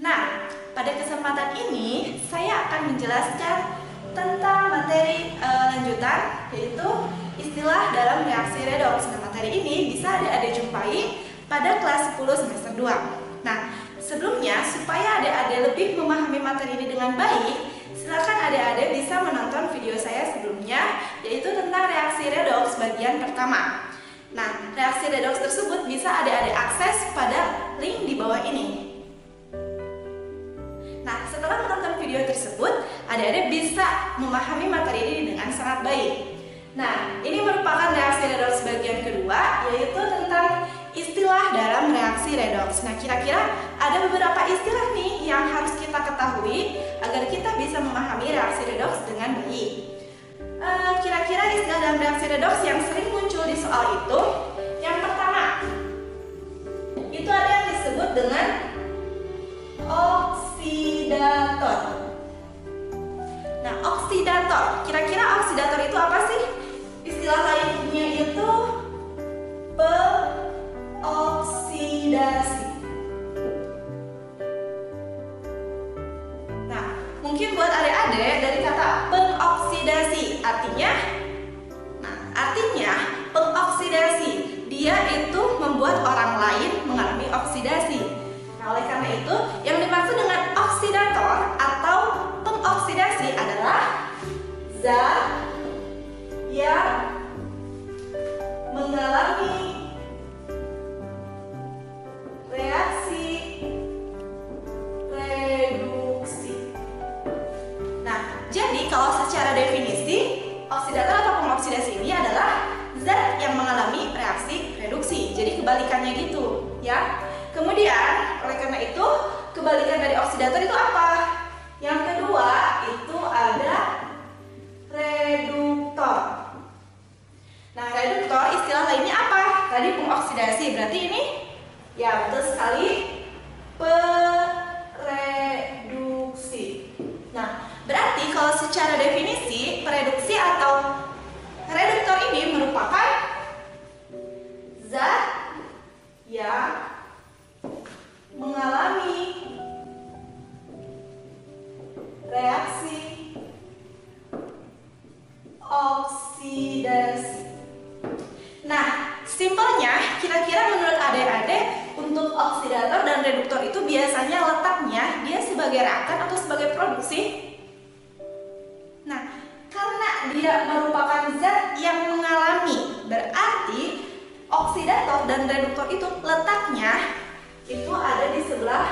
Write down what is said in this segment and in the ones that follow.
Nah, pada kesempatan ini saya akan menjelaskan tentang materi lanjutan, yaitu istilah dalam reaksi redoks. Nah, materi ini bisa adik-adik jumpai pada kelas 10 semester 2. Nah, sebelumnya supaya adik-adik lebih memahami materi ini dengan baik, silakan adik-adik bisa menonton video saya sebelumnya, yaitu tentang reaksi redoks bagian pertama. Nah, reaksi redoks tersebut bisa adik-adik akses pada link di bawah ini. Nah, setelah menonton video tersebut, adik-adik bisa memahami materi ini dengan sangat baik. Nah, ini merupakan reaksi redoks bagian kedua, yaitu tentang istilah dalam reaksi redoks. Nah, kira-kira ada beberapa istilah nih yang harus kita ketahui agar kita bisa memahami reaksi redoks dengan baik. Kira-kira istilah dalam reaksi redoks yang sering muncul di soal itu, yang pertama, itu ada yang disebut dengan oksidator. Nah, oksidator, kira-kira oksidator itu apa sih? Istilah lainnya itu pengoksidasi. Nah, mungkin buat adik-adik dari kata pengoksidasi artinya pengoksidasi dia itu membuat orang lain mengalami oksidasi. Nah, oleh karena itu yang dimaksud dengan oksidator atau pengoksidasi adalah zat yang mengalami reaksi reduksi. Nah, jadi kalau secara definisi, oksidator atau pengoksidasi ini adalah zat yang mengalami reaksi reduksi. Jadi kebalikannya gitu, ya. Kemudian, oleh karena itu, kebalikan dari oksidator itu apa? Yang kedua, itu ada reduktor. Nah, reduktor istilah lainnya apa? Tadi pengoksidasi, berarti ini ya betul sekali pereduksi. Nah, berarti kalau secara definisi pereduksi atau reduktor ini merupakan zat yang mengalami reaksi oksidasi. Nah, simpelnya kira-kira menurut adik-adik untuk oksidator dan reduktor itu biasanya letaknya dia sebagai reaktan atau sebagai produksi? Nah, karena dia merupakan zat yang mengalami, berarti oksidator dan reduktor itu letaknya itu ada di sebelah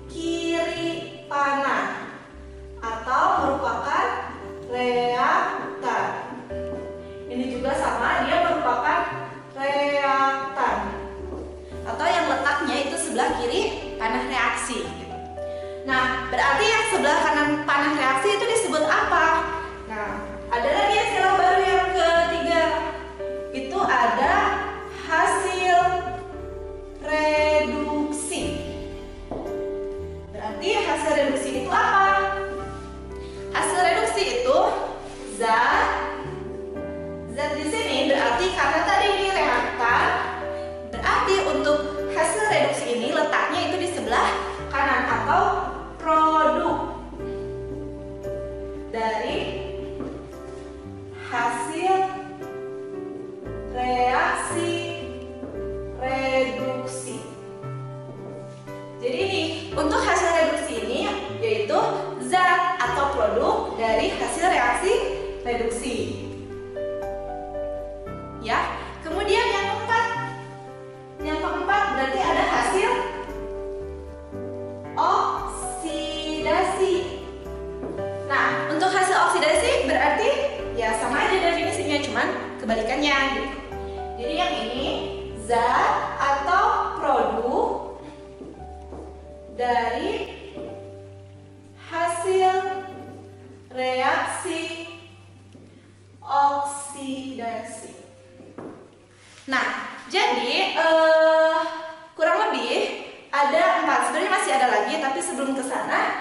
kiri panah atau merupakan reaktan. Ini juga sama, dia merupakan reaktan atau yang letaknya itu sebelah kiri panah reaksi. Nah, berarti yang sebelah kanan panah reaksi itu disebut apa? Nah, ada lagi istilah baru yang ketiga, itu ada hasil reduksi. Berarti hasil reduksi itu apa? Hasil reduksi itu zat di sini berarti karena tadi ini reaktan, berarti untuk hasil reduksi ini letaknya itu di sebelah kanan atau produk dari hasil reaksi reduksi. Jadi ini untuk hasil reduksi ini yaitu zat atau produk dari hasil reaksi reduksi. Ya, kemudian yang keempat berarti ada hasil oksidasi. Nah, untuk hasil oksidasi berarti ya sama aja definisinya, cuman kebalikannya gitu. Jadi yang ini zat atau produk dari hasil reaksi oksidasi. Nah, jadi kurang lebih ada 4. Sebenarnya masih ada lagi, tapi sebelum ke sana,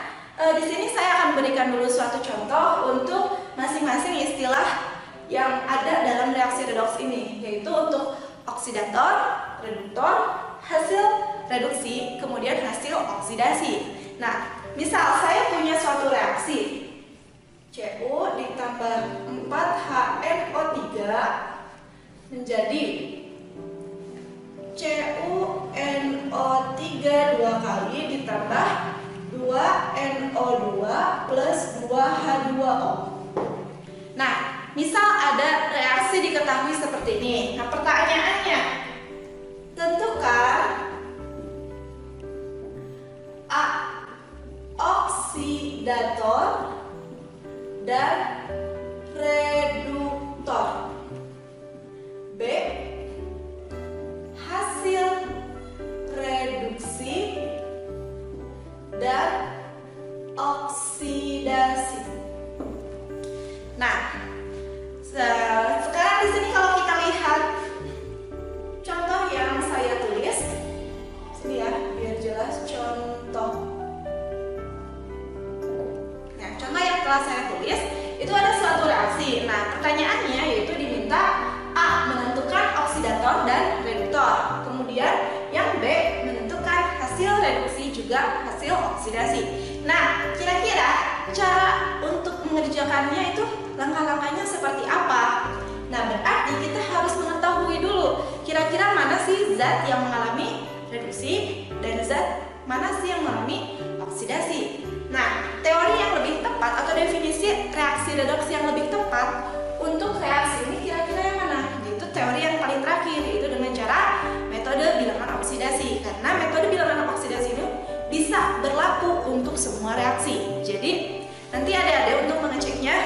di sini saya akan berikan dulu suatu contoh untuk masing-masing istilah yang ada dalam reaksi redoks ini, yaitu untuk oksidator, reduktor, hasil reduksi, kemudian hasil oksidasi. Nah, misal saya punya suatu reaksi Cu ditambah 4HNO3 menjadi CuNO3 dua kali ditambah 2NO2 plus 2H2O. Nah, misal ada reaksi diketahui seperti ini. Nah, pertanyaannya, tentukan A. Oksidator dan reduktor. B. Hasil reduksi dan oksidasi. Nah, sekarang di sini kalau kita lihat contoh yang saya tulis, sini ya, biar jelas contoh. Nah, contoh yang telah saya tulis itu ada suatu reaksi. Nah, pertanyaannya yaitu diminta A. menentukan oksidator dan reduktor. Kemudian yang B. menentukan hasil reduksi juga hasil oksidasi. Nah, kira-kira cara untuk mengerjakannya itu langkah-langkahnya seperti apa? Nah, berarti kita harus mengetahui dulu kira-kira mana sih zat yang mengalami reduksi dan zat mana sih yang mengalami oksidasi. Nah, teori yang lebih tepat atau definisi reaksi redoksi yang lebih tepat untuk reaksi ini kira-kira yang mana? Yaitu teori yang paling terakhir, yaitu dengan cara metode bilangan oksidasi. Karena metode bilangan oksidasi ini bisa berlaku untuk semua reaksi. Jadi nanti adik-adik untuk mengeceknya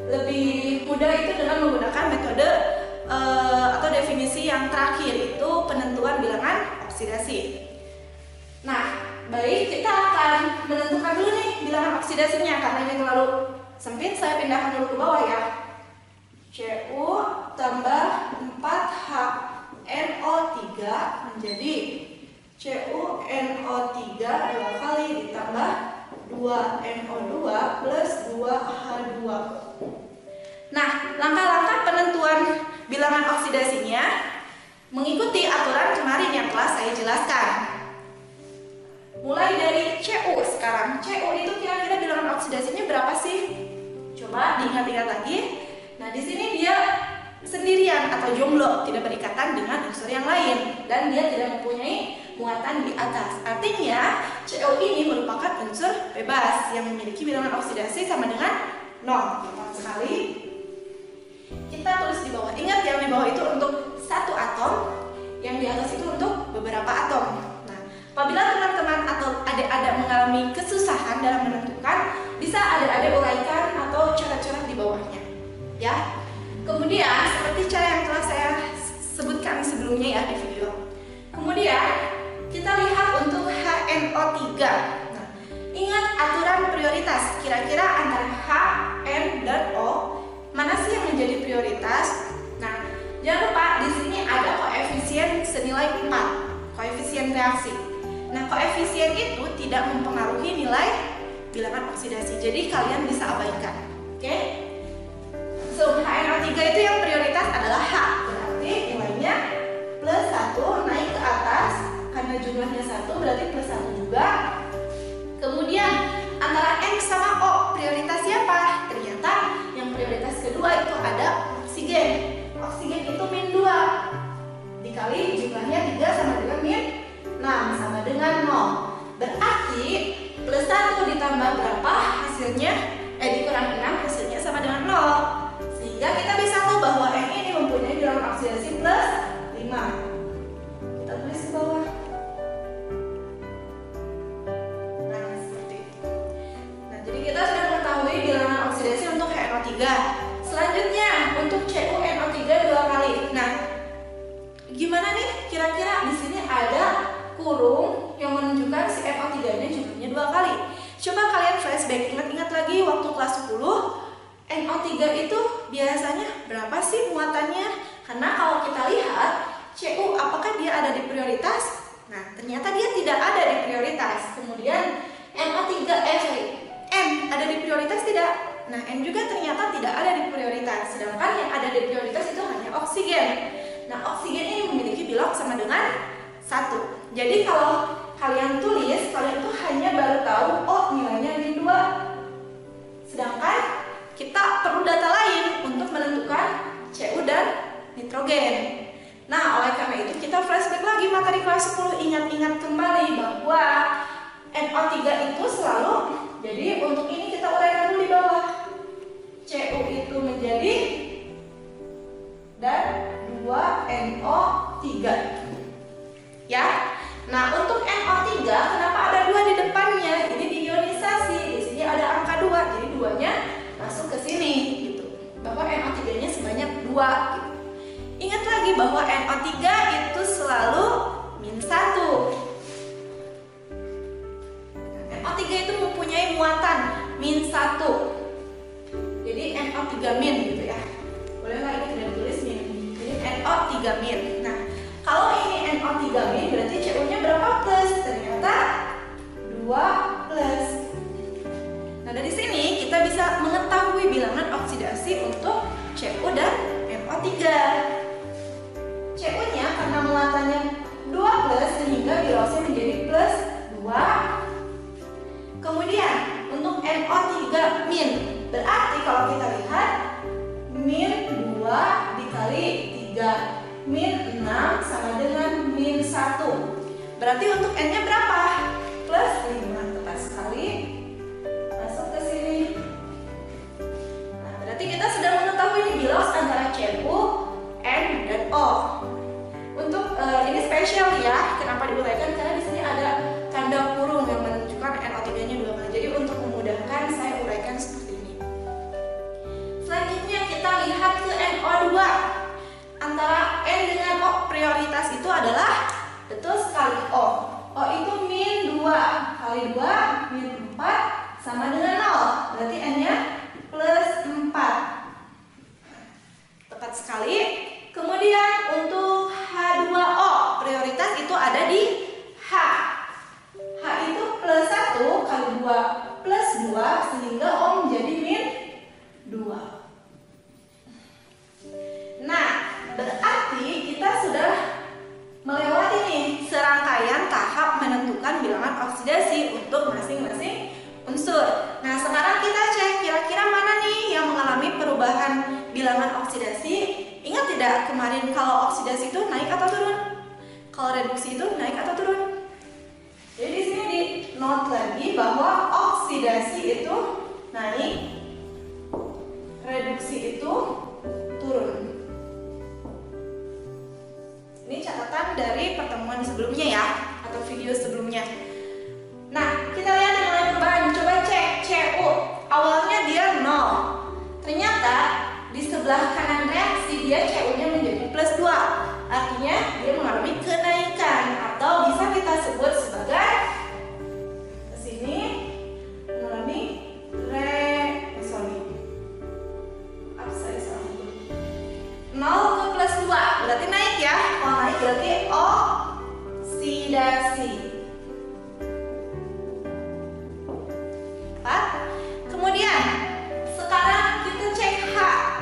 lebih mudah itu dengan menggunakan metode atau definisi yang terakhir, itu penentuan bilangan oksidasi. Nah, baik, kita akan menentukan dulu nih bilangan oksidasinya. Karena ini terlalu sempit, saya pindahkan dulu ke bawah ya. Cu tambah 4HNO3 menjadi CuNO3 dua kali ditambah 2NO2 plus 2H2O. Nah, langkah-langkah penentuan bilangan oksidasinya mengikuti aturan kemarin yang telah saya jelaskan. Mulai dari Cu sekarang. Cu itu kira-kira bilangan oksidasinya berapa sih? Coba diingat-ingat lagi. Nah, di sini dia sendirian atau jomblo, tidak berikatan dengan unsur yang lain, dan dia tidak mempunyai muatan di atas. Artinya, Cu ini merupakan unsur bebas yang memiliki bilangan oksidasi sama dengan 0. Tepat sekali. Kita tulis di bawah. Ingat, yang di bawah itu untuk satu atom, yang di atas itu untuk beberapa atom. Nah, apabila teman-teman atau adik-adik mengalami kesusahan dalam menentukan, bisa adik-adik uraikan atau coret-coret di bawahnya. Ya. Kemudian, seperti cara yang telah saya sebutkan sebelumnya ya di video. Kemudian, kita lihat untuk HNO3. Nah, ingat aturan prioritas. Kira-kira antara H, N, dan O, mana sih yang menjadi prioritas? Nah, jangan lupa di sini ada koefisien senilai 4, koefisien reaksi. Nah, koefisien itu tidak mempengaruhi nilai bilangan oksidasi. Jadi kalian bisa abaikan. Oke? So, HNO3 itu yang prioritas adalah H. Berarti nilainya plus 1 naik ke atas. Karena jumlahnya 1 berarti plus 1 juga. Kemudian antara N sama O, prioritas siapa? Ternyata yang prioritas kedua itu ada oksigen. Oksigen itu min 2 dikali jumlahnya 3 sama dengan min 6 sama dengan 0. Berarti plus 1 ditambah berapa hasilnya? Dikurang 6 hasilnya sama dengan 0. Sehingga kita bisa tahu bahwa N ini mempunyai bilangan oksidasi plus 5. Kita tulis di bawah. Nah, seperti itu. Nah, jadi kita sudah mengetahui bilangan oksidasi untuk HNO3. Selanjutnya, untuk CuNO3 dua kali. Nah, gimana nih? Kira-kira di sini ada kurung yang menunjukkan si NO3-nya jumlahnya 2 kali. Coba kalian flashback, ingat-ingat lagi waktu kelas 10, NO3 itu biasanya berapa sih muatannya? Karena kalau kita lihat Cu, apakah dia ada di prioritas? Nah, ternyata dia tidak ada di prioritas. Kemudian NO3, N ada di prioritas tidak? Nah, N juga ternyata tidak ada di prioritas. Sedangkan yang ada di prioritas itu hanya oksigen. Nah, oksigen ini memiliki bilang sama dengan 1. Jadi kalau kalian tulis, kalian tuh hanya baru tahu itu selalu, jadi untuk ini kita uraikan dulu di bawah. Cu itu menjadi dan 2NO3. Ya. Nah, untuk NO3 kenapa ada 2 di depannya? Ini diionisasi. Di sini ada angka 2. Jadi 2-nya masuk ke sini gitu. Bahwa NO3-nya sebanyak 2 gitu. Ingat lagi bahwa NO3 itu selalu -1. NO3 itu mempunyai muatan -1. Jadi NO3- gitu ya. Bolehlah ini tidak ditulis min. Jadi NO3-. Nah, kalau ini NO3- berarti Cu-nya berapa plus? Ternyata 2 plus. Nah, dari sini kita bisa mengetahui bilangan oksidasi untuk Cu dan NO3. Cu-nya karena muatannya 2 plus sehingga birosnya menjadi plus 2. Kemudian untuk NO3-, berarti kalau kita lihat -2 dikali 3, -6 sama dengan -1. Berarti untuk N-nya berapa? Plus 5, tepat sekali. Masuk ke sini. Nah, berarti kita sudah mengetahui ini bilos antara Cu, N, dan O. Untuk ini spesial ya, kenapa diuraikan? Karena di sini ada tanda kurung yang menunjukkan NO3-nya 2 kali. Jadi untuk memudahkan saya uraikan seperti ini. Selanjutnya kita lihat ke NO2. Antara N dengan O, prioritas itu adalah betul sekali O. O itu -2 kali 2, -4 sama dengan 0. Berarti N-nya plus 4. Tepat sekali. Kemudian untuk H2O, prioritas itu ada di H. H itu plus 1 kali 2 plus 2 sehingga O menjadi -2. Nah, berarti kita sudah melewati nih serangkaian tahap menentukan bilangan oksidasi untuk masing-masing unsur. Nah, sekarang kita cek kira-kira mana nih yang mengalami perubahan bilangan oksidasi. Ingat tidak kemarin kalau oksidasi itu naik atau turun? Kalau reduksi itu naik atau turun? Jadi di sini di note lagi bahwa oksidasi itu naik, reduksi itu turun. Ini catatan dari pertemuan sebelumnya ya, atau video sebelumnya. Nah, kita lihat yang lain perubahan. Coba cek Cu. Awalnya dia 0. Ternyata di sebelah kanan reaksi dia Cu-nya menjadi plus 2. Artinya dia mengalami kenaikan atau bisa kita sebut sebagai kesini mengalami 0 ke plus 2 berarti naik ya. Kalau naik berarti oksidasi. Kemudian sekarang kita cek H.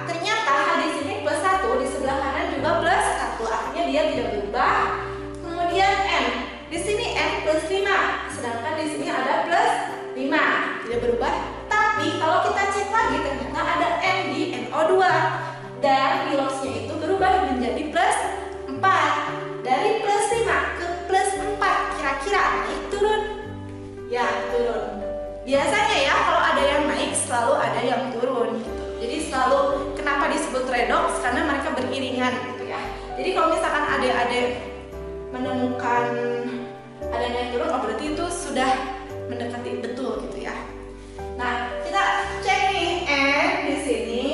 Ternyata H di sini plus 1, di sebelah kanan juga plus 1. Artinya dia tidak berubah. Kemudian N. Di sini N plus 5. Sedangkan di sini ada plus 5. Tidak berubah. Tapi kalau kita cek lagi ternyata ada N di NO2. Dan bilosnya itu berubah menjadi plus 4. Dari plus 5 ke plus 4. Kira-kira naik turun? Ya, turun. Biasanya ya kalau ada yang naik selalu ada yang turun gitu. Jadi selalu kenapa disebut redox? Karena mereka beriringan gitu ya. Jadi kalau misalkan adik-adik menemukan ada yang turun, oh berarti itu sudah mendekati betul gitu ya. Nah, kita cek nih N di sini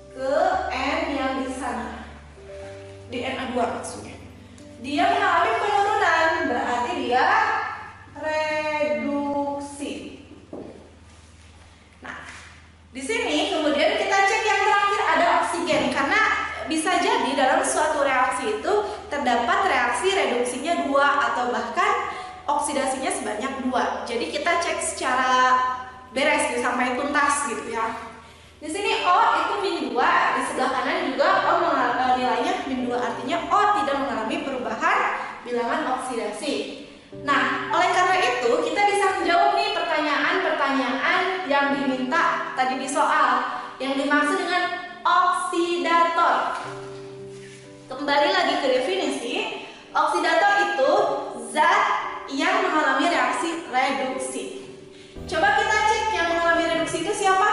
ke N yang di sana. Di NA2 maksudnya. Dia mengalami penurunan, berarti dia reduksi. Nah, di sini kemudian kita cek yang terakhir ada oksigen karena bisa jadi dalam suatu reaksi itu terdapat reaksi reduksinya 2 atau bahkan oksidasinya sebanyak 2. Jadi kita cek secara beres sampai tuntas gitu ya. Di sini O itu -2, di sebelah kanan juga O nilainya -2, artinya O tidak mengalami perubahan bilangan oksidasi. Nah, oleh karena itu kita bisa menjawab nih pertanyaan-pertanyaan yang diminta tadi di soal yang dimaksud dengan oksidator. Kembali lagi ke definisi, oksidator itu zat yang mengalami reaksi reduksi. Coba kita cek yang mengalami reduksi itu siapa?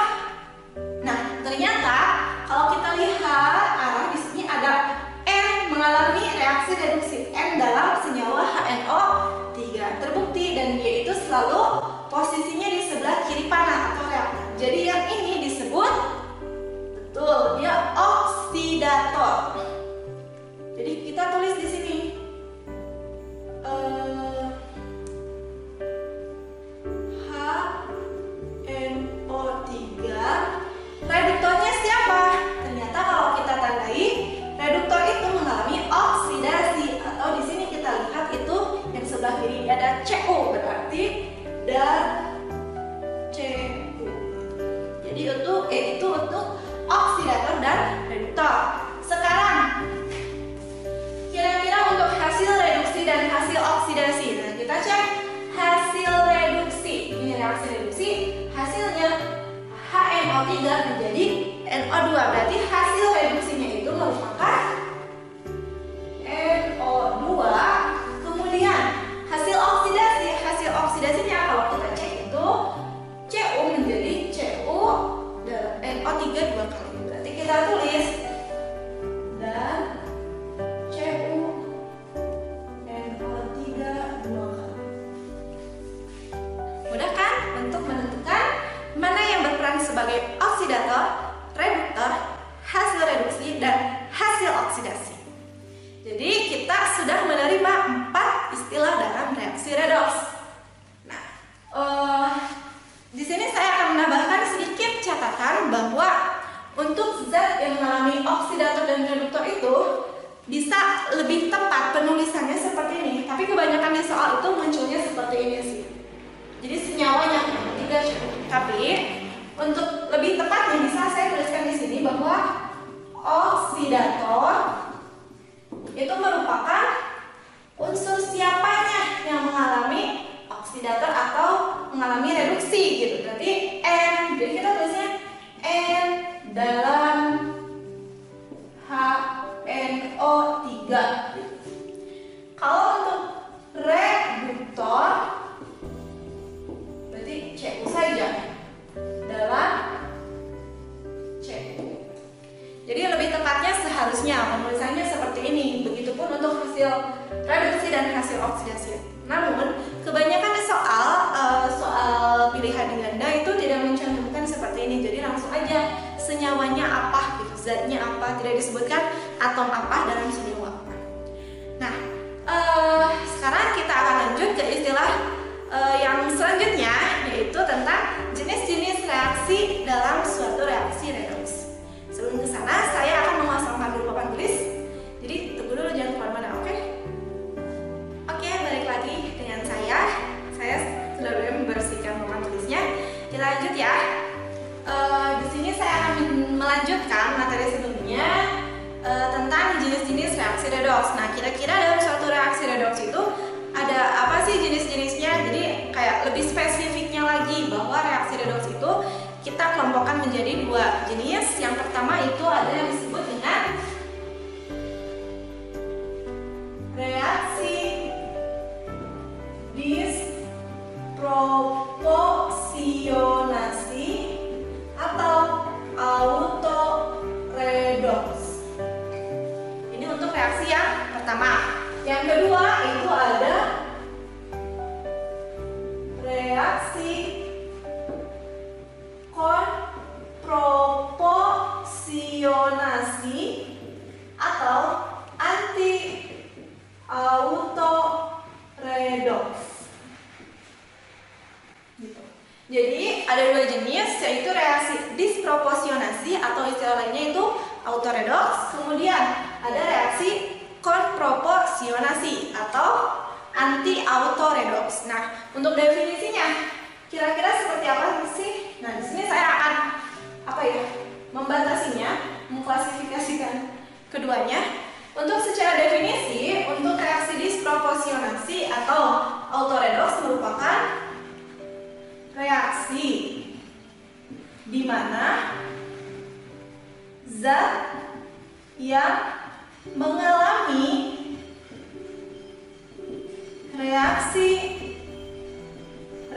Nah, ternyata kalau kita lihat arah di sini ada N mengalami reaksi reduksi N dalam senyawa HNO3. Terbukti dan dia itu selalu posisinya di sebelah kiri panah atau reaktan. Jadi yang ini disebut, betul, dia oksidator. Jadi kita tulis di sini HNO3. Reduktornya siapa? Ternyata kalau kita tandai, reduktor itu mengalami oksidasi, atau di sini kita lihat itu yang sebelah kiri ada CU, berarti CU. Jadi itu untuk oksidator dan reduktor. Sekarang kira-kira untuk hasil reduksi dan hasil oksidasi. Nah, kita cek hasil reduksi. Ini reaksi reduksi, hasilnya HNO3 menjadi NO2. Berarti hasil reduksinya itu merupakan NO2. Kemudian hasil oksidasinya kalau kita cek itu CU menjadi CU dan NO3 dua kali. Berarti kita tulis dan CU NO3 dua kali. Mudah kan untuk menentukan mana yang berperan sebagai oksidator, reduktor, hasil reduksi, dan hasil oksidasi. Jadi kita sudah menerima 4 istilah dalam reaksi redoks. Nah, di sini saya akan menambahkan sedikit catatan bahwa untuk zat yang mengalami oksidator dan reduktor itu bisa lebih tepat penulisannya seperti ini. Tapi kebanyakan di soal itu munculnya seperti ini sih. Jadi senyawanya tidak cukup. Tapi untuk lebih tepatnya bisa saya tuliskan di sini bahwa oksidator itu merupakan unsur siapanya yang mengalami oksidator atau mengalami reduksi gitu. Berarti N. Jadi kita tulisnya N dalam HNO3. Kalau untuk reduktor berarti CU saja dalam CU. Jadi lebih tepatnya seharusnya penulisannya seperti ini. Begitupun untuk hasil reduksi dan hasil oksidasi. Namun kebanyakan soal pilihan ganda itu tidak mencantumkan seperti ini. Jadi langsung aja senyawanya apa, gitu, zatnya apa, tidak disebutkan atom apa dalam senyawa apa. Nah, sekarang kita akan lanjut ke istilah yang selanjutnya, yaitu tentang jenis-jenis reaksi dalam suatu reaksi redoks. Sebelum ke sana, saya akan memasangkan dulu papan tulis. Jadi tunggu dulu, jangan kemana-mana, oke? Oke, balik lagi dengan saya. Saya sudah membersihkan papan tulisnya. Kita lanjut ya. Di sini saya akan melanjutkan materi sebelumnya tentang jenis-jenis reaksi redoks. Nah, kira-kira dalam suatu reaksi redoks itu ada apa sih jenis-jenisnya? Jadi kayak lebih spesifiknya lagi bahwa reaksi redoks itu kita kelompokkan menjadi 2 jenis. Yang pertama itu ada yang disebut dengan reaksi disproporsionasi atau autoredoks. Ini untuk reaksi yang pertama. Yang kedua itu ada reaksi konproporsionasi atau anti autoredoks. Gitu. Jadi ada 2 jenis, yaitu reaksi disproporsionasi atau istilah lainnya itu autoredoks. Kemudian ada reaksi konproporsionasi atau anti autoredoks. Nah, untuk definisinya kira-kira seperti apa sih? Nah, di sini saya akan membatasinya, mengklasifikasikan keduanya. Untuk secara definisi, untuk reaksi disproporsionasi atau autoredoks merupakan reaksi di mana zat yang mengalami reaksi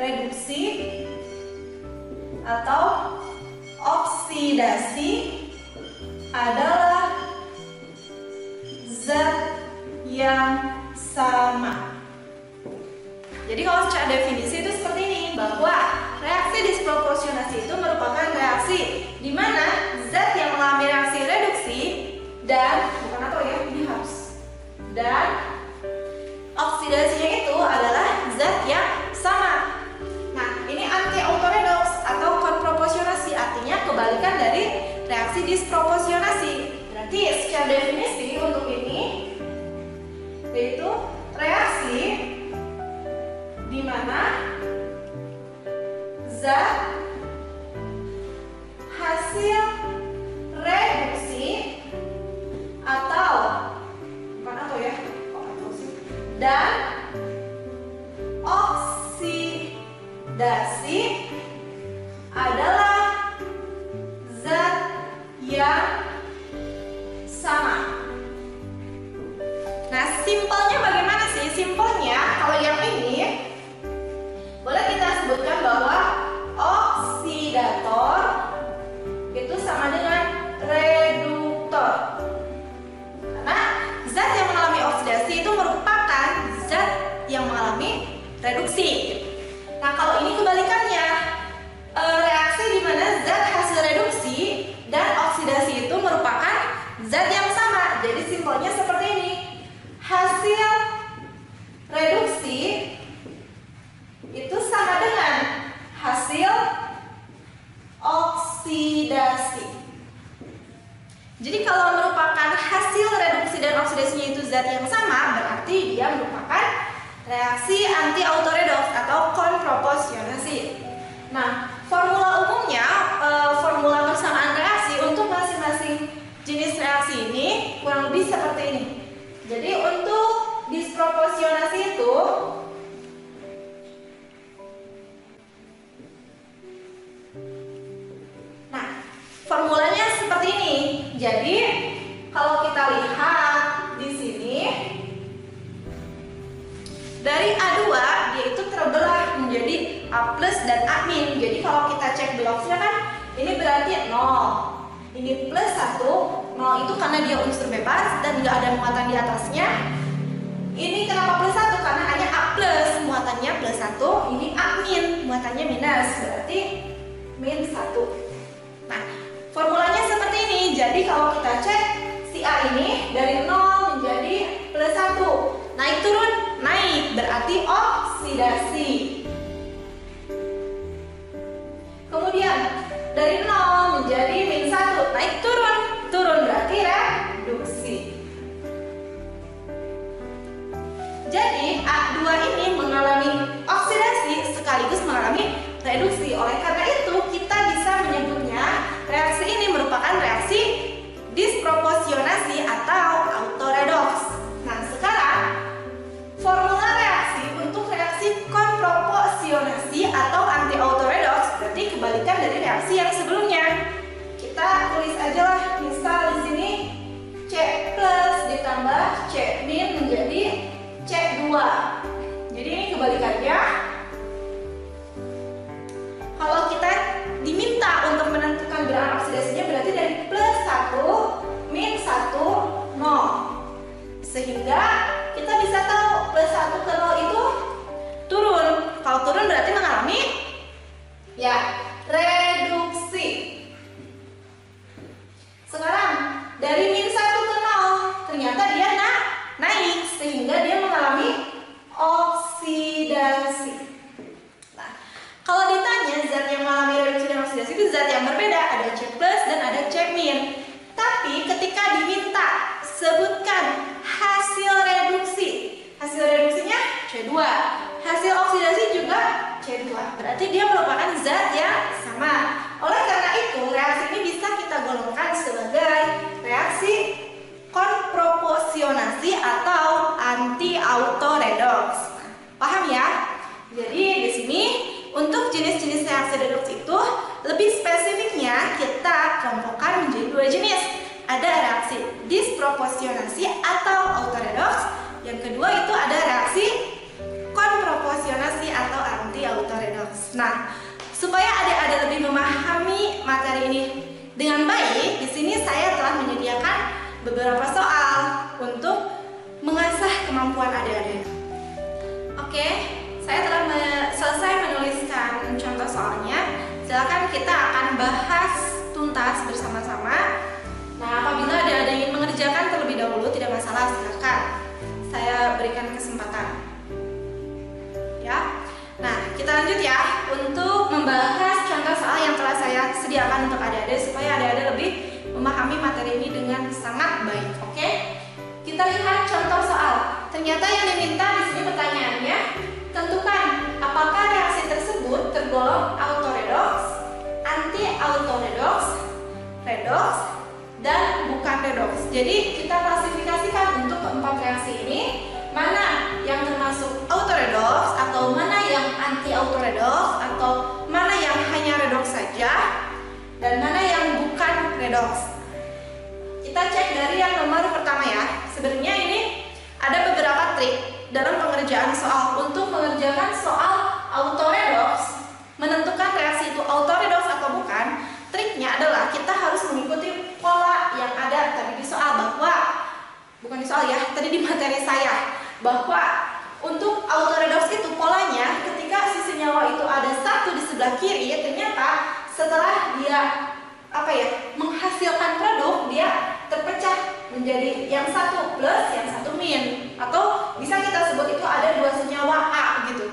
reduksi atau oksidasi adalah zat yang sama. Jadi kalau secara definisi itu seperti ini, bahwa reaksi disproporsionasi itu merupakan reaksi di mana zat yang mengalami reaksi reduksi dan dan oksidasinya itu adalah zat yang sama. Nah, ini anti-autoredoks atau konproporsionasi, artinya kebalikan dari reaksi disproporsionasi. Berarti secara definisi untuk ini yaitu reaksi di mana zat hasil reduksi dan oksidasi adalah zat yang sama. Nah, simpelnya bagaimana sih? Simpelnya kalau yang ini boleh kita sebutkan bahwa oksidator itu sama dengan reduktor. Karena zat yang mengalami oksidasi itu merupakan zat yang mengalami reduksi. Nah, kalau ini kebalikannya, reaksi di mana zat hasil reduksi dan oksidasi itu merupakan zat yang sama. Jadi simpelnya seperti ini. Hasil reduksi itu sama dengan hasil oksidasi. Jadi kalau merupakan hasil reduksi dan oksidasinya itu zat yang sama, berarti dia merupakan reaksi anti-autoredoks atau konproporsionasi. Nah, formula umumnya, formula persamaan reaksi untuk masing-masing jenis reaksi ini kurang lebih seperti ini. Jadi untuk disproporsionasi itu formulanya seperti ini. Jadi kalau kita lihat di sini dari A2 dia itu terbelah menjadi A+ dan A-. Jadi kalau kita cek bloknya kan ini berarti 0. Ini +1, 0 itu karena dia unsur bebas dan nggak ada muatan di atasnya. Ini kenapa +1? Karena hanya A+, muatannya +1. Ini A-, muatannya minus, berarti -1. Nah, formulanya seperti ini. Jadi kalau kita cek si A ini dari 0 menjadi +1, naik turun naik, berarti oksidasi. Kemudian dari 0 menjadi -1, naik turun turun, berarti reduksi. Jadi A2 ini mengalami oksidasi sekaligus mengalami reduksi. Oleh karena itu kita bisa menyebutnya reaksi ini merupakan reaksi disproporsionasi atau autoredoks. Nah, sekarang formula reaksi untuk reaksi konproporsionasi atau anti-autoredoks berarti kebalikan dari reaksi yang sebelumnya. Kita tulis aja lah, misal di sini C+ ditambah C- menjadi C2. Jadi ini kebalikannya. Kalau kita diminta untuk menentukan gerakan oksidasinya berarti dari +1, -1, 0. Sehingga kita bisa tahu +1 ke 0 itu turun. Kalau turun berarti mengalami ya reduksi. Sekarang dari -1 ke 0 ternyata dia naik sehingga dia mengalami oksidasi. Nah, kalau ditanya zat yang mengalami reduksi dan oksidasi itu zat yang berbeda, ada C+ dan ada C-. Tapi ketika diminta sebutkan hasil reduksi, hasil reduksinya C2, hasil oksidasi juga C2, berarti dia merupakan zat yang sama. Oleh karena itu reaksi ini bisa kita golongkan sebagai reaksi konproporsionasi atau anti-autoredoks. Paham ya? Jadi di sini untuk jenis-jenis reaksi redoks itu lebih spesifiknya kita kelompokkan menjadi 2 jenis. Ada reaksi disproporsionasi atau autoredoks. Yang kedua itu ada reaksi konproporsionasi reposisonasi atau anti autoredox. Nah, supaya adik-adik lebih memahami materi ini dengan baik, di sini saya telah menyediakan beberapa soal untuk mengasah kemampuan adik-adik. Oke, saya telah selesai menuliskan contoh soalnya. Silakan kita akan bahas tuntas bersama-sama. Nah, apabila ada ingin mengerjakan terlebih dahulu, tidak masalah, silakan. Saya berikan kesempatan. Ya. Nah, kita lanjut ya untuk membahas contoh soal yang telah saya sediakan untuk adik-adik supaya adik-adik lebih memahami materi ini dengan sangat baik. Oke? Kita lihat contoh soal. Ternyata yang diminta di sini pertanyaannya, tentukan apakah reaksi tersebut tergolong autoredox, anti-autoredox, redox, dan bukan redox. Jadi kita klasifikasikan untuk keempat reaksi ini, mana yang termasuk autoredox atau mana yang anti-autoredox atau mana yang hanya redox saja dan mana yang bukan redox. Kita cek dari yang nomor pertama ya. Sebenarnya ini ada beberapa trik dalam pengerjaan soal. Untuk mengerjakan soal autoredox, menentukan reaksi itu autoredox atau bukan, triknya adalah kita harus mengikuti pola yang ada tadi di soal, bahwa bukan di soal ya, tadi di materi saya, bahwa untuk autoredox itu polanya ketika sisi nyawa itu ada satu di sebelah kiri, ternyata setelah dia menghasilkan produk, dia terpecah menjadi yang satu plus, yang satu min, atau bisa kita sebut itu ada dua senyawa A gitu.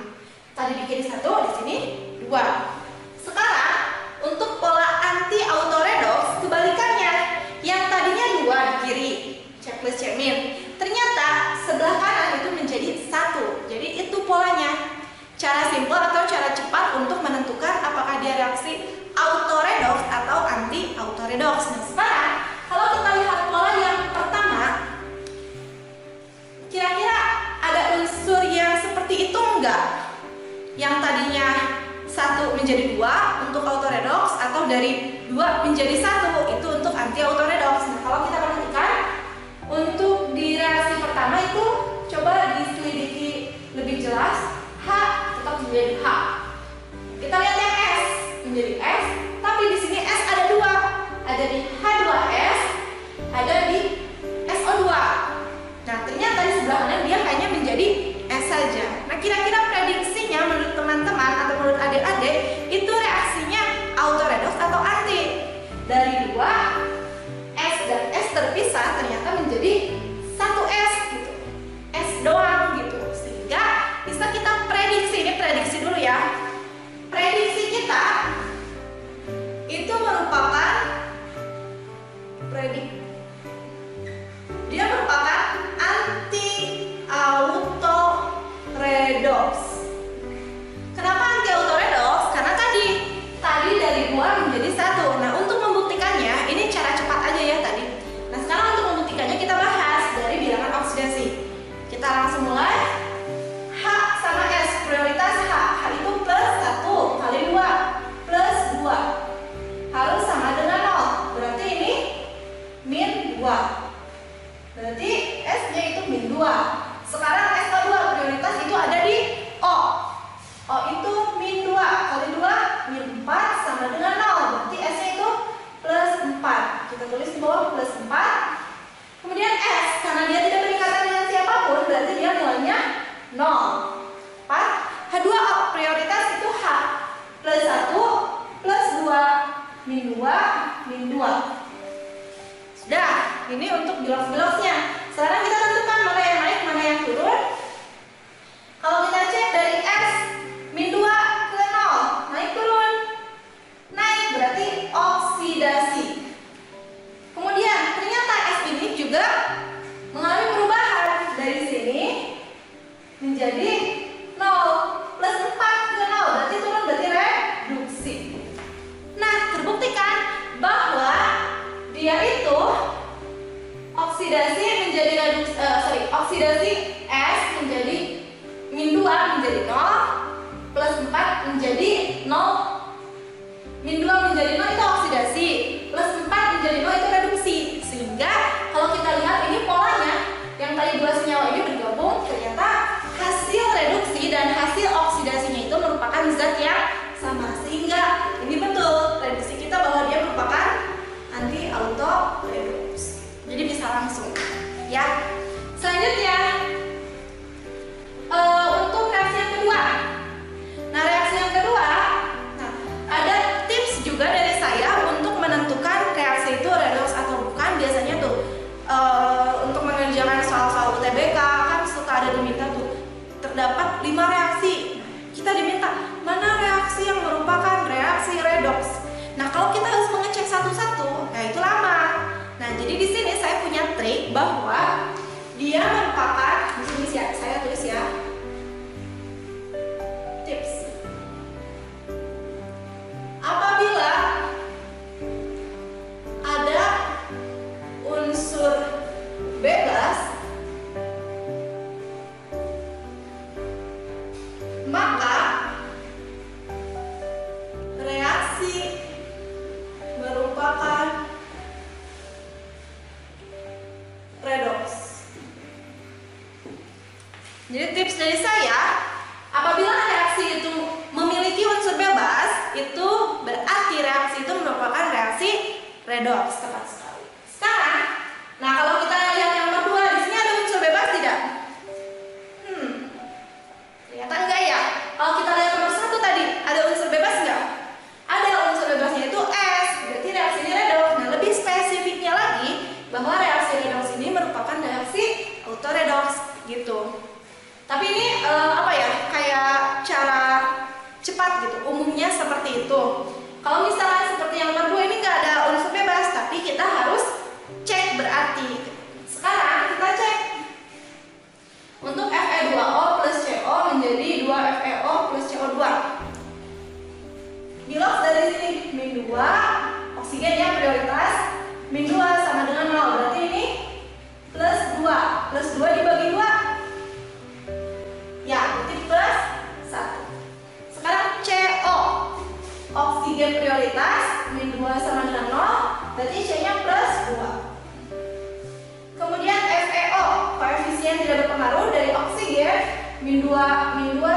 Tadi di kiri satu, di sini dua. Sekarang untuk pola anti autoredox kebalikannya, yang tadinya dua di kiri, cek plus cek min, ternyata sebelah kanan itu menjadi satu. Jadi itu polanya. Cara simpel atau cara cepat untuk menentukan apakah dia reaksi autoredox atau anti autoredox. Nah, sekarang kalau kita lihat pola yang pertama, kira-kira ada unsur yang seperti itu enggak? Yang tadinya satu menjadi dua untuk autoredox, atau dari dua menjadi satu itu untuk anti autoredox. Nah, kalau kita perhatikan untuk di reaksi pertama itu coba diselidiki lebih jelas. H tetap menjadi H. Kita lihat yang S menjadi S, tapi di sini S ada dua, ada di H2S, ada di SO2. Nah, ternyata di sebelah kanan dia hanya menjadi S saja. Nah, kira-kira prediksinya menurut teman-teman atau menurut adik-adik itu reaksinya autoredox atau anti? Dari dua S dan S terpisah ternyata menjadi satu S gitu, S doang gitu, sehingga bisa kita prediksi. Ini prediksi dulu ya. Prediksi kita itu merupakan dia merupakan anti autoredox. Kenapa anti autoredox? Karena tadi dari dua menjadi satu. Nah, untuk membuktikannya ini cara cepat aja ya tadi. Nah, sekarang untuk membuktikannya kita bahas dari bilangan oksidasi. Kita langsung mulai. H sama S, prioritas H. H itu plus 1 kali 2 plus 2 harus sama dengan 0. Berarti ini min 2. Berarti S-nya itu min 2. Sekarang SO2 prioritas itu ada di O. O itu min 2 kali 2 min 4 sama dengan 0. Berarti S-nya itu plus 4. Kita tulis di bawah plus 4. Kemudian S, karena dia tidak berikatan dengan siapapun, berarti dia nilainya 0. 4. H2O prioritas itu H plus 1 plus 2 min 2 min 2. Sudah, ini untuk bilos-bilosnya. Sekarang kita tentukan mana yang naik, mana yang turun. Kalau kita cek dari S min 2 ke 0, naik turun. Naik berarti oksidasi. Kemudian ternyata S ini juga mengalami perubahan dari sini menjadi 0 plus 4 ke 0, berarti turun, berarti reduksi. Nah, terbuktikan bahwa dia itu oksidasi menjadi oksidasi S menjadi min 2 menjadi 0 plus 4 menjadi 0. Min 2 menjadi 0 itu oksidasi, plus 4 menjadi 0 itu reduksi. Sehingga kalau kita lihat ini polanya, yang tadi dua senyawa ini bergabung, ternyata hasil reduksi dan hasil terdapat 5 reaksi. Kita diminta mana reaksi yang merupakan reaksi redoks. Nah, kalau kita harus mengecek satu-satu, ya itu lama. Nah, jadi di sini saya punya trik bahwa dia merupakan, di sini saya tulis ya, tips. Apabila ada unsur bebas, maka reaksi merupakan redoks. Jadi tips dari saya, apabila reaksi itu memiliki unsur bebas, itu berarti reaksi itu merupakan reaksi redoks. Tepat sekali. Sekarang, nah kalau kita lihat yang kedua, di sini ada unsur bebas tidak? Ternyata enggak ya. Kalau kita lihat nomor 1 tadi, ada unsur bebas enggak? Ada, unsur bebasnya itu S, berarti reaksi ini redoks. Nah, lebih spesifiknya lagi, bahwa reaksi redoks ini merupakan reaksi autoredoks gitu. Tapi ini apa ya, kayak cara cepat gitu, umumnya seperti itu. Kalau misalnya seperti yang nomor 2 ini nggak ada unsur bebas, tapi kita harus cek berarti. Sekarang kita cek untuk Fe2O plus CO menjadi 2FeO plus CO2. Dilog dari sini min 2, oksigen ya prioritas, min 2 sama dengan 0, berarti ini plus 2. Plus 2 dibagi 2, ya berarti plus 1. Sekarang CO, oksigen prioritas, min 2 sama dengan 0, berarti C-nya plus 2. Kemudian FeO, koefisien tidak berpengaruh dari oksigen, min 2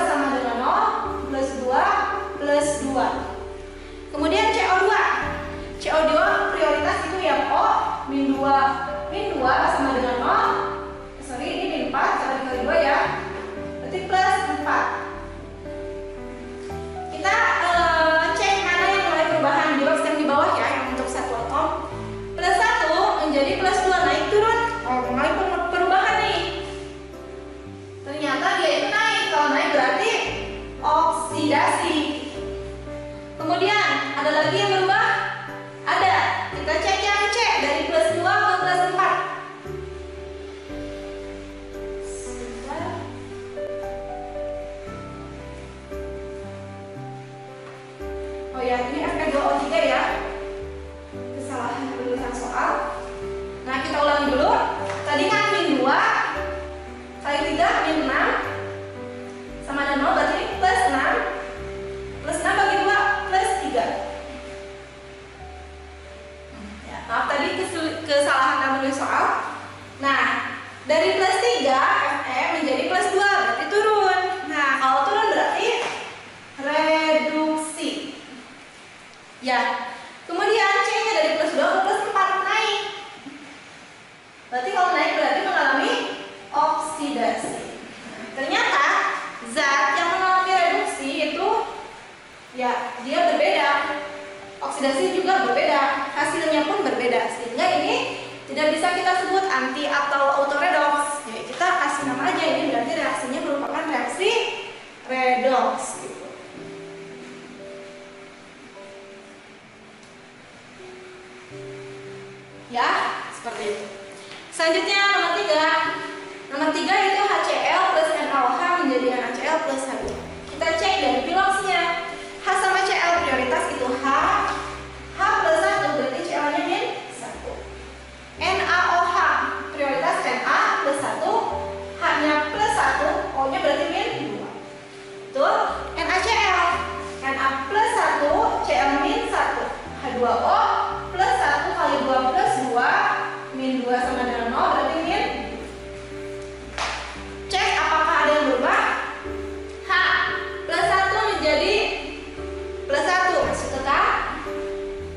sama dengan 0, plus 2, plus 2. Kemudian CO2, CO2 prioritas itu yang O, min 2 sama dengan 0, sorry ini min 4, cara dikali 2 ya, berarti plus 4. Kita cek mana yang mulai perubahan di box yang di bawah ya, yang untuk satu atom. Plus 1 menjadi plus 2, naik turun, mulai perubahan nih. Ternyata dia itu naik, kalau naik berarti oksidasi. Kemudian ada lagi yang berubah? Ada. Kita cek yang C dari plus 2 ke plus 4. Sebentar. Oh ya, ini Fe2O3 ya. Kesalahan penulisan soal. Nah, kita ulangi dulu. Tadi kan min 2 kali 3 min 6 sama dengan 0, berarti ini plus 6. Plus 6 bagi 2 plus 3. Ya, maaf tadi kesalahan dalam menulis soal. Nah, dari plus 3 Fe menjadi plus 2, berarti turun. Nah, kalau turun berarti reduksi. Ya. Kemudian C-nya dari plus 2 ke plus 4 naik. Berarti kalau naik berarti mengalami oksidasi. Nah, ternyata zat yang mengalami reduksi itu ya, dia berbeda. Oksidasi juga berbeda, hasilnya pun berbeda. Sehingga ini tidak bisa kita sebut anti atau autoredoks. Ya, kita kasih nama aja, ini berarti reaksinya merupakan reaksi redoks gitu. Ya, seperti itu. Selanjutnya nomor 3. Nomor 3 itu HCl plus NaOH menjadi NaCl plus H2. Kita cek dari piloksnya. H sama Cl prioritas itu H plus 1, berarti Cl-nya min 1. NaOH prioritas Na plus 1, H-nya plus 1, O-nya berarti min 2. Betul? NaCl, Na plus 1, Cl min 1, H2O plus 1 kali 2 plus 2, min 2 sama dengan 0, berarti min 2. Cek apakah ada yang berubah? H plus 1 menjadi plus 1 masih tetap.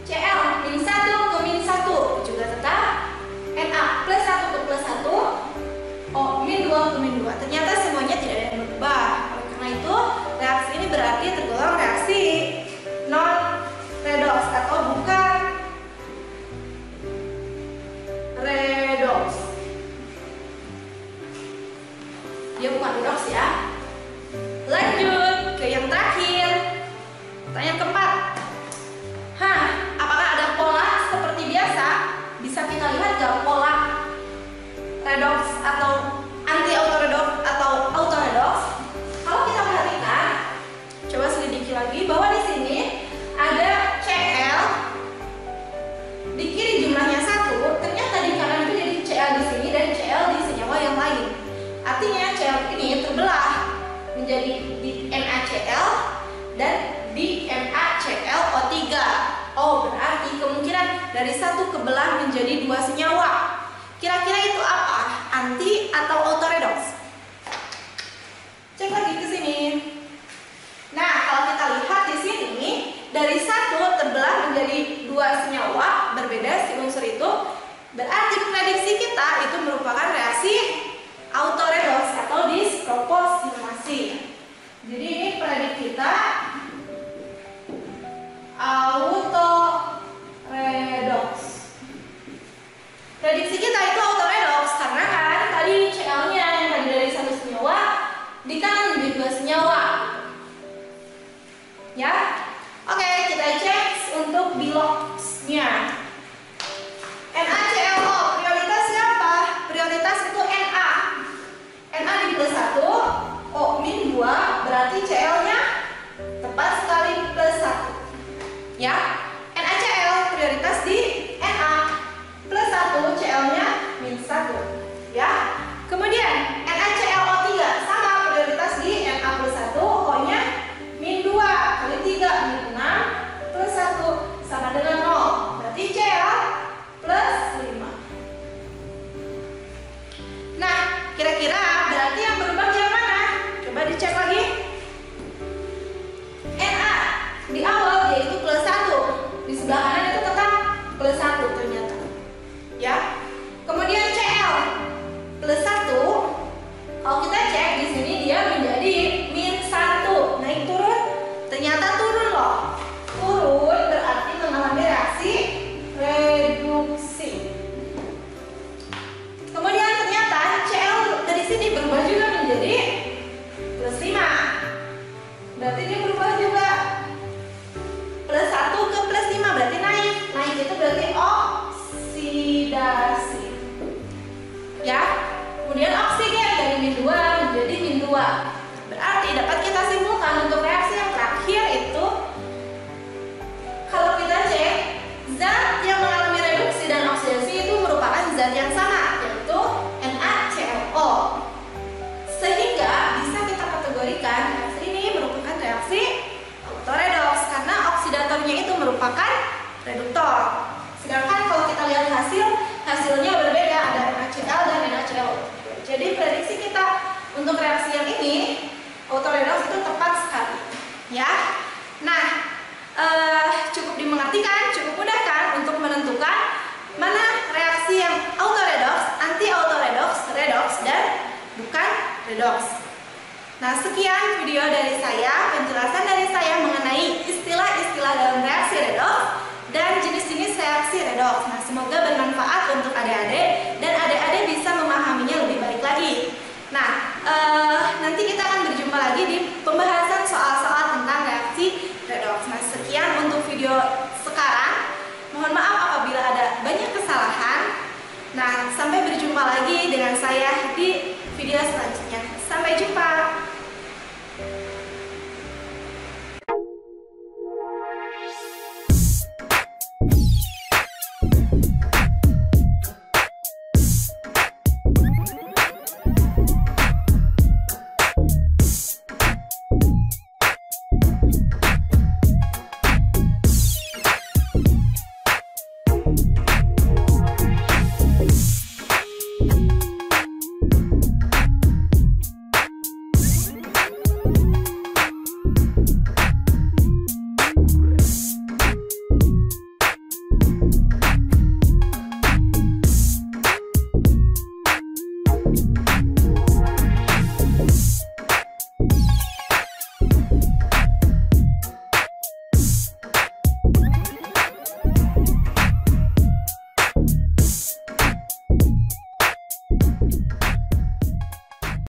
Cl min 1 ke min 1 juga tetap. Na plus 1 ke plus 1, O min 2 ke min 2. Ternyata semuanya tidak ada yang berubah. Oleh karena itu reaksi ini berarti tergolong reaksi non redoks atau bukan Pertanyaan keempat, apakah ada pola seperti biasa? Bisa kita lihat gak pola redox atau anti autoredox atau autoredox? Kalau kita perhatikan, coba selidiki lagi bahwa di sini ada Cl di kiri jumlahnya 1, ternyata di kanan itu jadi Cl di sini dan Cl di senyawa yang lain. Artinya Cl ini terbelah menjadi di NaCl dan di NaClO3. Oh, berarti kemungkinan dari 1 kebelah menjadi 2 senyawa. Kira-kira itu apa? Anti atau autoredox? Cek lagi ke sini. Nah, kalau kita lihat di sini dari 1 terbelah menjadi 2 senyawa berbeda si unsur itu, berarti prediksi kita itu merupakan reaksi autoredox atau disproporsionasi. Jadi ini prediksi kita autoredox. Prediksi kita itu autoredox karena kan tadi Cl-nya yang tadi dari 1 senyawa di kanan menjadi 2 senyawa. Ya. Oke, kita cek untuk biloxnya. NaClO prioritas siapa? Prioritas itu Na. Na di plus 1, O min 2, berarti Cl-nya tepat sekali plus 1. Ya. NaCl prioritas di Na plus 1, Cl-nya min 1. Ya. Kemudian NaClO3 sama prioritas di Na plus 1, O-nya min 2 kali 3 min 6 plus 1 sama dengan 0. Berarti Cl plus 5. Nah, kira-kira berarti yang berubah yang mana? Coba dicek lagi. Na di awal yaitu plus 1. Di sebelah kanan itu tetap plus 1 ternyata. Ya. Kemudian Cl plus 1. Kalau kita cek di sini dia menjadi min 1. Naik turun? Ternyata turun loh. Turun berarti mengalami reaksi reduksi. Kemudian ternyata Cl dari sini berubah juga menjadi plus 5. Berarti dia berubah juga. Plus 1 ke plus 5 berarti naik. Naik itu berarti oksidasi. Ya. Kemudian oksigen dari min 2 menjadi min 2. Berarti dapat kita simpulkan untuk reaksi yang terakhir itu kalau kita cek zat yang mengalami reduksi dan oksidasi itu merupakan zat yang sama, yaitu NaClO. Sehingga bisa kita kategorikan reaksi ini merupakan reaksi autoredox karena oksidatornya itu merupakan reduktor. Sedangkan kalau kita lihat hasilnya berbeda, ada NaCl dan NaClO. Jadi prediksi kita untuk reaksi yang ini autoredox itu tepat sekali, ya. Nah, cukup dimengertikan, cukup mudah kan untuk menentukan mana reaksi yang autoredox, anti autoredox, redox dan bukan redox. Nah, sekian video dari saya, penjelasan dari saya mengenai istilah-istilah dalam reaksi redox dan jenis-jenis reaksi redox. Nah, semoga bermanfaat untuk adik-adik dan adik-adik bisa memahaminya lebih baik lagi. Nah, nanti kita akan berjumpa lagi di pembahasan soal-soal tentang reaksi redox. Nah, sekian untuk video sekarang. Mohon maaf apabila ada banyak kesalahan. Nah, sampai berjumpa lagi dengan saya di video selanjutnya. Sampai jumpa.